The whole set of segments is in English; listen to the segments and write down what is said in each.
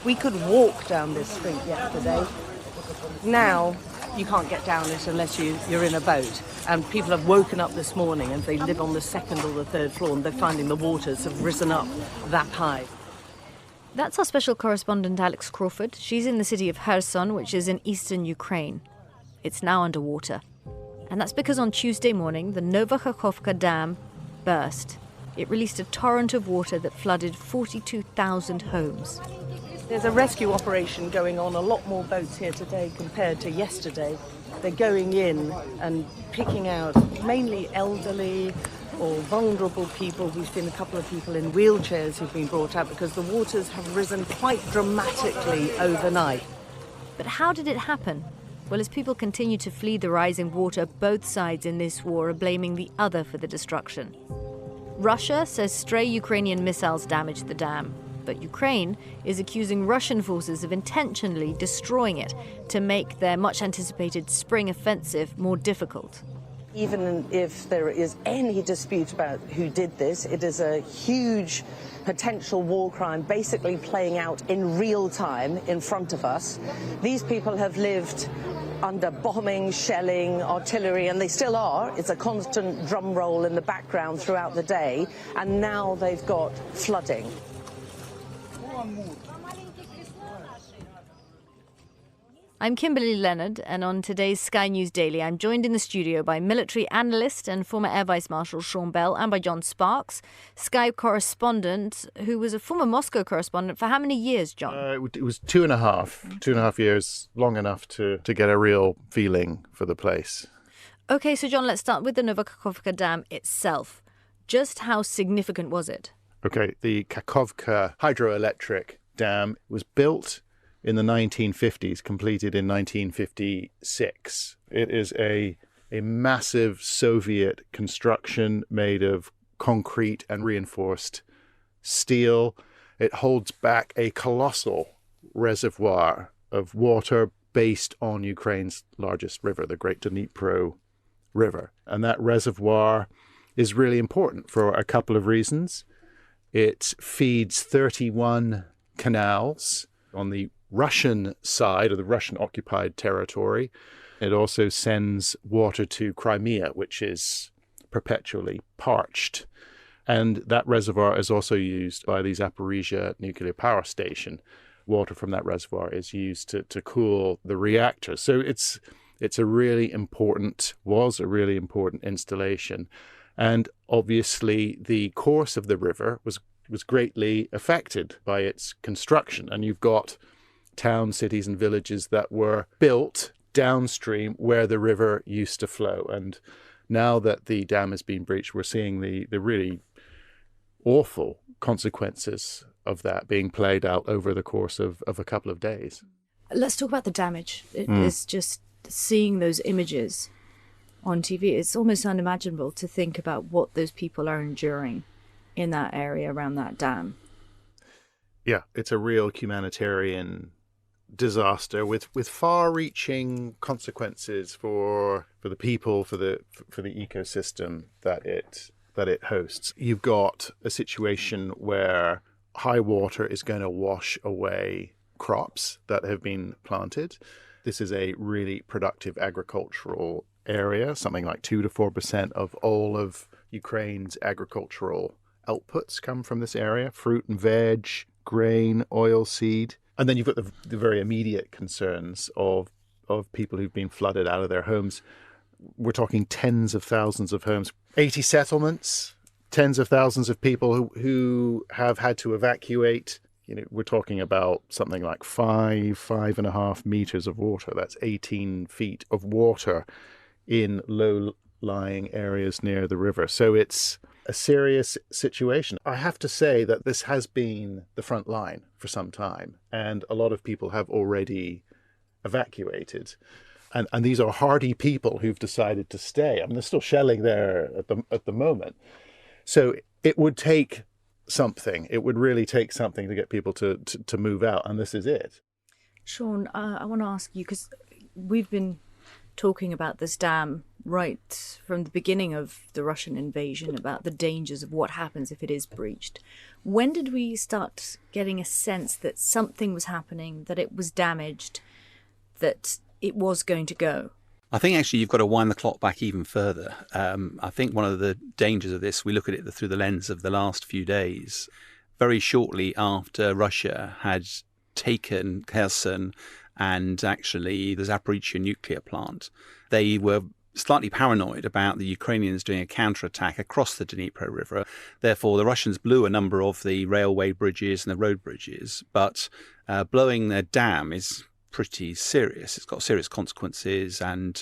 We could walk down this street yesterday. Now, you can't get down it unless you're in a boat. And people have woken up this morning and they live on the second or the third floor and they're finding the waters have risen up that high. That's our special correspondent Alex Crawford. She's in the city of Kherson, which is in eastern Ukraine. It's now underwater. And that's because on Tuesday morning, the Nova Kakhovka dam burst. It released a torrent of water that flooded 42,000 homes. There's a rescue operation going on, a lot more boats here today compared to yesterday. They're going in and picking out mainly elderly or vulnerable people. We've seen a couple of people in wheelchairs who've been brought out because the waters have risen quite dramatically overnight. But how did it happen? Well, as people continue to flee the rising water, both sides in this war are blaming the other for the destruction. Russia says stray Ukrainian missiles damaged the dam. But Ukraine is accusing Russian forces of intentionally destroying it to make their much-anticipated spring offensive more difficult. Even if there is any dispute about who did this, it is a huge potential war crime basically playing out in real time in front of us. These people have lived under bombing, shelling, artillery, and they still are. It's a constant drum roll in the background throughout the day, and now they've got flooding. I'm Kimberley Leonard, and on today's Sky News Daily, I'm joined in the studio by military analyst and former Air Vice-Marshal Sean Bell and by John Sparks, Sky correspondent, who was a former Moscow correspondent for how many years, John? It was 2.5 years, long enough to get a real feeling for the place. OK, so John, let's start with the Nova Kakhovka Dam itself. Just how significant was it? OK, the Kakhovka hydroelectric dam was built in the 1950s, completed in 1956. It is a massive Soviet construction made of concrete and reinforced steel. It holds back a colossal reservoir of water based on Ukraine's largest river, the Great Dnipro River. And that reservoir is really important for a couple of reasons. It feeds 31 canals on the Russian side of the Russian-occupied territory. It also sends water to Crimea, which is perpetually parched. And that reservoir is also used by the Zaporizhzhia nuclear power station. Water from that reservoir is used to cool the reactors. So was a really important installation. And obviously the course of the river was greatly affected by its construction. And you've got towns, cities and villages that were built downstream where the river used to flow. And now that the dam has been breached, we're seeing the really awful consequences of that being played out over the course of a couple of days. Let's talk about the damage. It is just seeing those images on TV. It's almost unimaginable to think about what those people are enduring in that area around that dam. Yeah, it's a real humanitarian disaster with far-reaching consequences for the people, for the ecosystem that it hosts. You've got a situation where high water is going to wash away crops that have been planted. This is a really productive agricultural area. Something like 2 to 4% of all of Ukraine's agricultural outputs come from this area: fruit and veg, grain, oilseed. And then you've got the very immediate concerns of people who've been flooded out of their homes. We're talking tens of thousands of homes, 80 settlements, tens of thousands of people who have had to evacuate. We're talking about something like 5.5 meters of water. That's 18 feet of water in low-lying areas near the river. So it's a serious situation. I have to say that this has been the front line for some time, and a lot of people have already evacuated. And these are hardy people who've decided to stay. I mean, they're still shelling there at the moment. So it would take something. It would really take something to get people to move out, and this is it. Sean, I want to ask you, because we've been talking about this dam right from the beginning of the Russian invasion, about the dangers of what happens if it is breached. When did we start getting a sense that something was happening, that it was damaged, that it was going to go? I think actually you've got to wind the clock back even further. I think one of the dangers of this, we look at it through the lens of the last few days. Very shortly after Russia had taken Kherson and actually the Zaporizhzhia nuclear plant, they were slightly paranoid about the Ukrainians doing a counterattack across the Dnipro River. Therefore, the Russians blew a number of the railway bridges and the road bridges, but blowing their dam is pretty serious. It's got serious consequences, and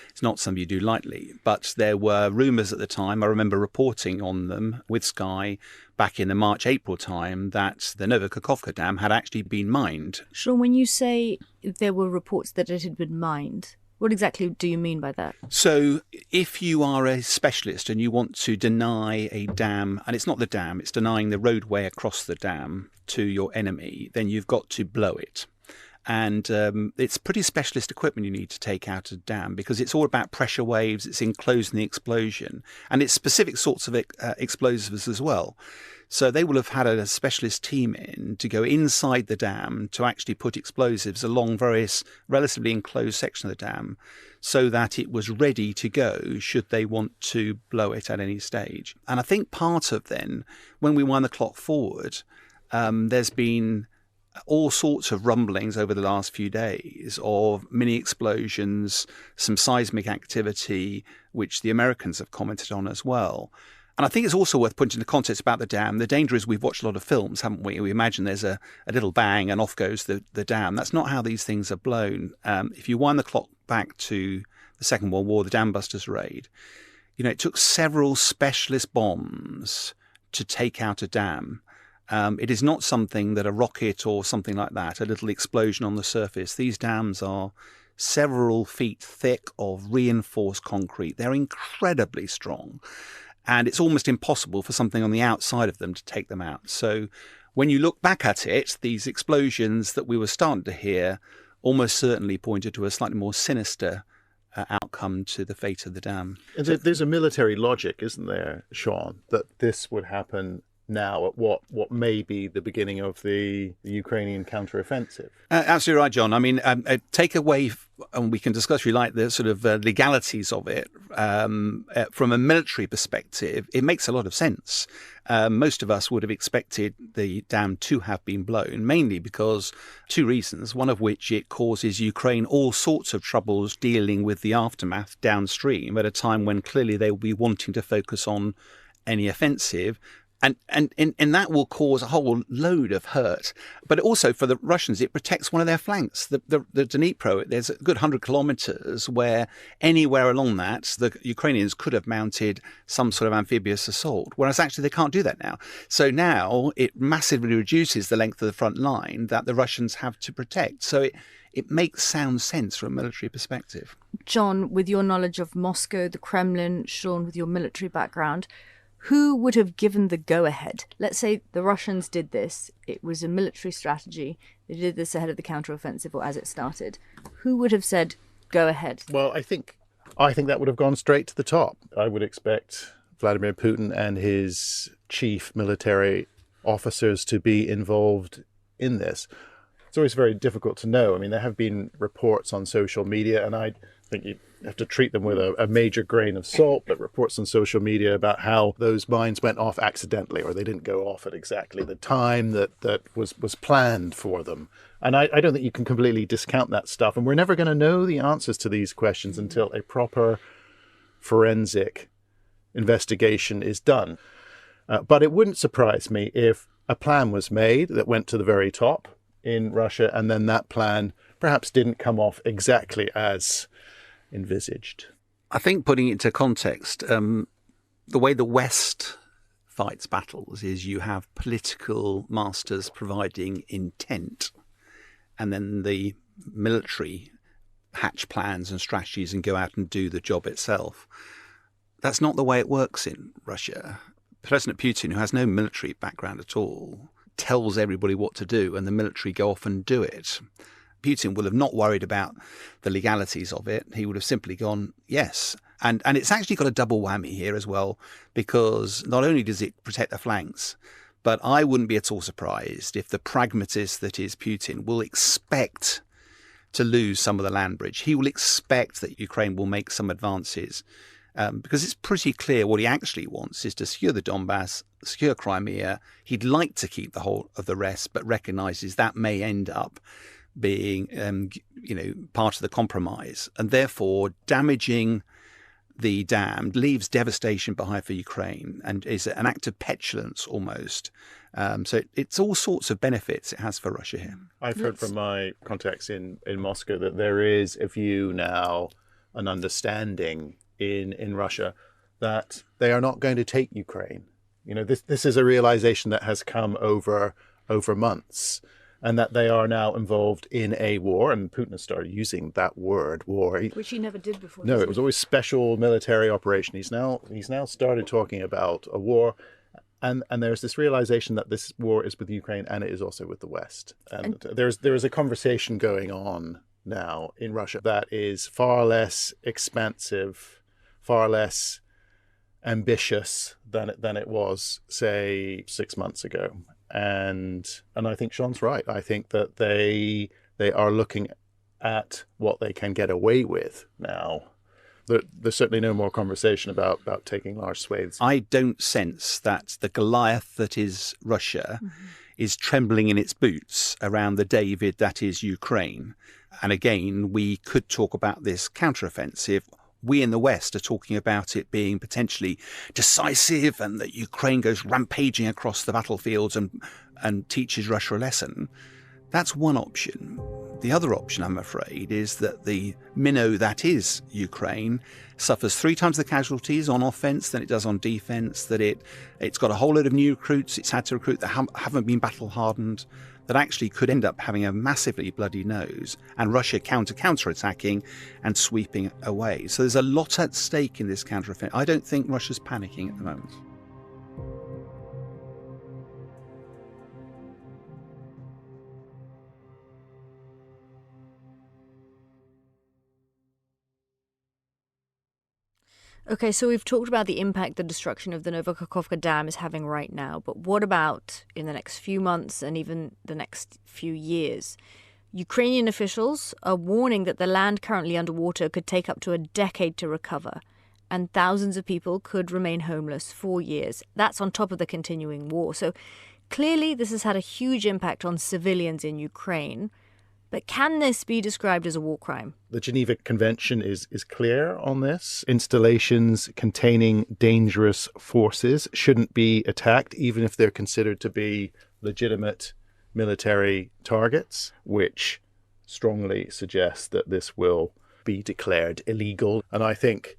it's not something you do lightly. But there were rumours at the time, I remember reporting on them with Sky back in the March-April time, that the Nova Kakhovka dam had actually been mined. Sean, when you say there were reports that it had been mined, what exactly do you mean by that? So if you are a specialist and you want to deny a dam, and it's not the dam, it's denying the roadway across the dam to your enemy, then you've got to blow it. And it's pretty specialist equipment you need to take out a dam, because it's all about pressure waves, it's enclosing the explosion, and it's specific sorts of explosives as well. So they will have had a specialist team in to go inside the dam to actually put explosives along various relatively enclosed sections of the dam so that it was ready to go should they want to blow it at any stage. And I think part of then, when we wind the clock forward, there's been all sorts of rumblings over the last few days of mini explosions, some seismic activity, which the Americans have commented on as well. And I think it's also worth putting into context about the dam. The danger is we've watched a lot of films, haven't we? We imagine there's a little bang and off goes the dam. That's not how these things are blown. If you wind the clock back to the Second World War, the Dam Busters raid, it took several specialist bombs to take out a dam. It is not something that a rocket or something like that, a little explosion on the surface. These dams are several feet thick of reinforced concrete. They're incredibly strong. And it's almost impossible for something on the outside of them to take them out. So when you look back at it, these explosions that we were starting to hear almost certainly pointed to a slightly more sinister outcome to the fate of the dam. And there's a military logic, isn't there, Sean, that this would happen now at what may be the beginning of the Ukrainian counteroffensive? Absolutely right, John. I mean, take away, and we can discuss, if you like, the sort of legalities of it. From a military perspective, it makes a lot of sense. Most of us would have expected the dam to have been blown, mainly because two reasons, one of which it causes Ukraine all sorts of troubles dealing with the aftermath downstream at a time when clearly they will be wanting to focus on any offensive. And that will cause a whole load of hurt. But also for the Russians, it protects one of their flanks. The Dnipro, there's a good 100 kilometers where anywhere along that, the Ukrainians could have mounted some sort of amphibious assault, whereas actually they can't do that now. So now it massively reduces the length of the front line that the Russians have to protect. So it makes sound sense from a military perspective. John, with your knowledge of Moscow, the Kremlin, Sean, with your military background, who would have given the go-ahead? Let's say the Russians did this. It was a military strategy. They did this ahead of the counteroffensive or as it started. Who would have said, go ahead? Well, I think that would have gone straight to the top. I would expect Vladimir Putin and his chief military officers to be involved in this. It's always very difficult to know. I mean, there have been reports on social media, and I think you have to treat them with a major grain of salt, but reports on social media about how those mines went off accidentally, or they didn't go off at exactly the time that was planned for them. And I don't think you can completely discount that stuff. And we're never going to know the answers to these questions until a proper forensic investigation is done. But it wouldn't surprise me if a plan was made that went to the very top in Russia, and then that plan perhaps didn't come off exactly as envisaged. I think, putting it into context, the way the West fights battles is you have political masters providing intent, and then the military hatch plans and strategies and go out and do the job itself. That's not the way it works in Russia. President Putin, who has no military background at all, tells everybody what to do, and the military go off and do it. Putin will have not worried about the legalities of it. He would have simply gone, yes. And it's actually got a double whammy here as well, because not only does it protect the flanks, but I wouldn't be at all surprised if the pragmatist that is Putin will expect to lose some of the land bridge. He will expect that Ukraine will make some advances, because it's pretty clear what he actually wants is to secure the Donbass, secure Crimea. He'd like to keep the whole of the rest, but recognises that may end up being, part of the compromise. And therefore, damaging the dam leaves devastation behind for Ukraine and is an act of petulance almost. So it's all sorts of benefits it has for Russia here. I've heard from my contacts in Moscow that there is a view now, an understanding in Russia that they are not going to take Ukraine. This is a realization that has come over months, and that they are now involved in a war. And Putin has started using that word, war, which he never did before. No, it was always special military operation. He's now started talking about a war. And there's this realization that this war is with Ukraine and it is also with the West. And there is a conversation going on now in Russia that is far less expansive, far less ambitious than it was, say, 6 months ago. And I think Sean's right. I think that they are looking at what they can get away with now. There's certainly no more conversation about taking large swathes. I don't sense that the Goliath that is Russia is trembling in its boots around the David that is Ukraine. And again, we could talk about this counteroffensive. We in the West are talking about it being potentially decisive and that Ukraine goes rampaging across the battlefields and teaches Russia a lesson. That's one option. The other option, I'm afraid, is that the minnow that is Ukraine suffers 3 times the casualties on offence than it does on defence, that it's got a whole load of new recruits it's had to recruit that haven't been battle-hardened, that actually could end up having a massively bloody nose, and Russia counter-attacking and sweeping away. So there's a lot at stake in this counteroffensive. I don't think Russia's panicking at the moment. Okay, so we've talked about the impact the destruction of the Nova Kakhovka dam is having right now, but what about in the next few months and even the next few years? Ukrainian officials are warning that the land currently underwater could take up to a decade to recover, and thousands of people could remain homeless for years. That's on top of the continuing war. So clearly this has had a huge impact on civilians in Ukraine. But can this be described as a war crime? The Geneva Convention is clear on this. Installations containing dangerous forces shouldn't be attacked, even if they're considered to be legitimate military targets, which strongly suggests that this will be declared illegal. And I think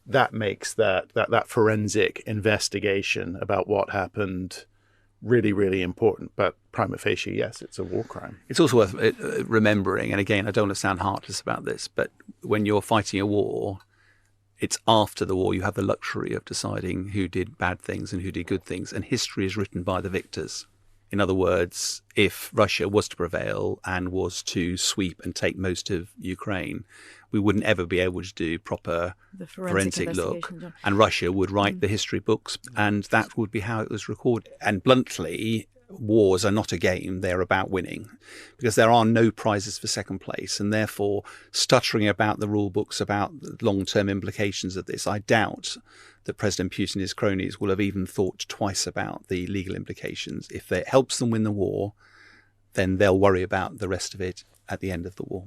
that makes that forensic investigation about what happened really, really important. But prima facie, yes, it's a war crime. It's also worth remembering, and again, I don't want to sound heartless about this, but when you're fighting a war, it's after the war you have the luxury of deciding who did bad things and who did good things, and history is written by the victors. In other words, if Russia was to prevail and was to sweep and take most of Ukraine, we wouldn't ever be able to do proper forensic look. And Russia would write the history books, and that would be how it was recorded. And bluntly, wars are not a game, they're about winning, because there are no prizes for second place, and therefore stuttering about the rule books about the long-term implications of this, I doubt that President Putin and his cronies will have even thought twice about the legal implications. If it helps them win the war, then they'll worry about the rest of it at the end of the war.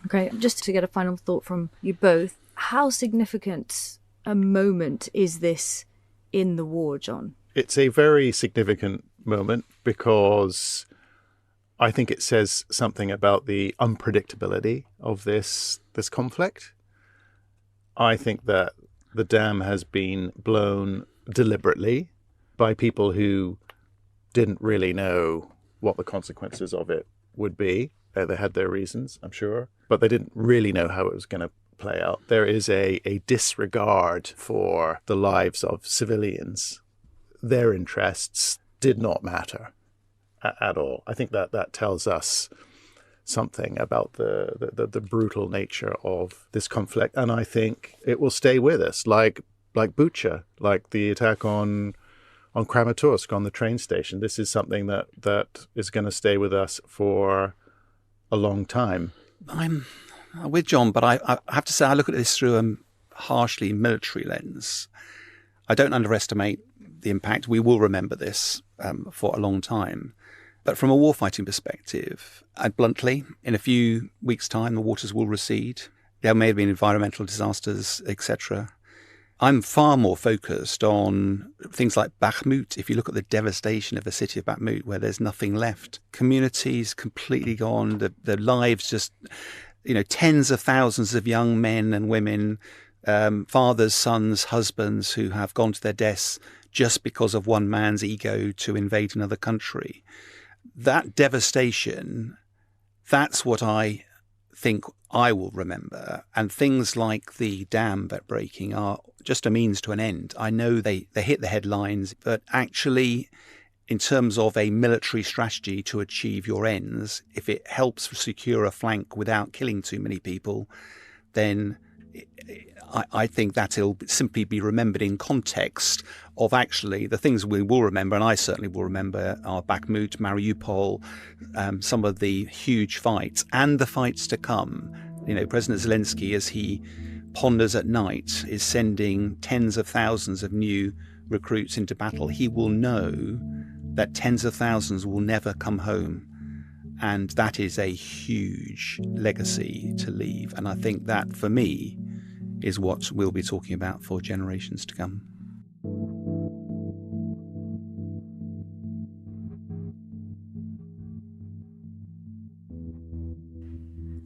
Okay, just to get a final thought from you both, how significant a moment is this in the war, John? It's a very significant moment because I think it says something about the unpredictability of this conflict. I think that the dam has been blown deliberately by people who didn't really know what the consequences of it would be. They had their reasons, I'm sure, but they didn't really know how it was going to play out. There is a disregard for the lives of civilians. Their interests did not matter at all. I think that tells us something about the brutal nature of this conflict. And I think it will stay with us, like Bucha, like the attack on Kramatorsk, on the train station. This is something that is going to stay with us for a long time. I'm with John, but I have to say I look at this through a harshly military lens. I don't underestimate the impact. We will remember this for a long time. But from a warfighting perspective, and bluntly, in a few weeks' time, the waters will recede. There may have been environmental disasters, etc. I'm far more focused on things like Bakhmut. If you look at the devastation of the city of Bakhmut, where there's nothing left, communities completely gone, the lives just, tens of thousands of young men and women, fathers, sons, husbands who have gone to their deaths just because of one man's ego to invade another country. That devastation, that's what I think I will remember. And things like the dam breaking are just a means to an end. I know they hit the headlines, but actually, in terms of a military strategy to achieve your ends, if it helps secure a flank without killing too many people, then I think that it'll simply be remembered in context of actually the things we will remember, and I certainly will remember, are Bakhmut, Mariupol, some of the huge fights and the fights to come. President Zelensky, as he ponders at night, is sending tens of thousands of new recruits into battle. He will know that tens of thousands will never come home. And that is a huge legacy to leave. And I think that, for me, is what we'll be talking about for generations to come.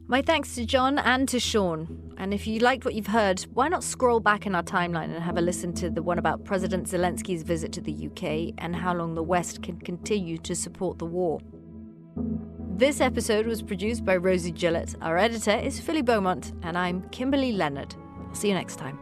My thanks to John and to Sean. And if you liked what you've heard, why not scroll back in our timeline and have a listen to the one about President Zelensky's visit to the UK and how long the West can continue to support the war. This episode was produced by Rosie Gillett. Our editor is Philly Beaumont, and I'm Kimberley Leonard. I'll see you next time.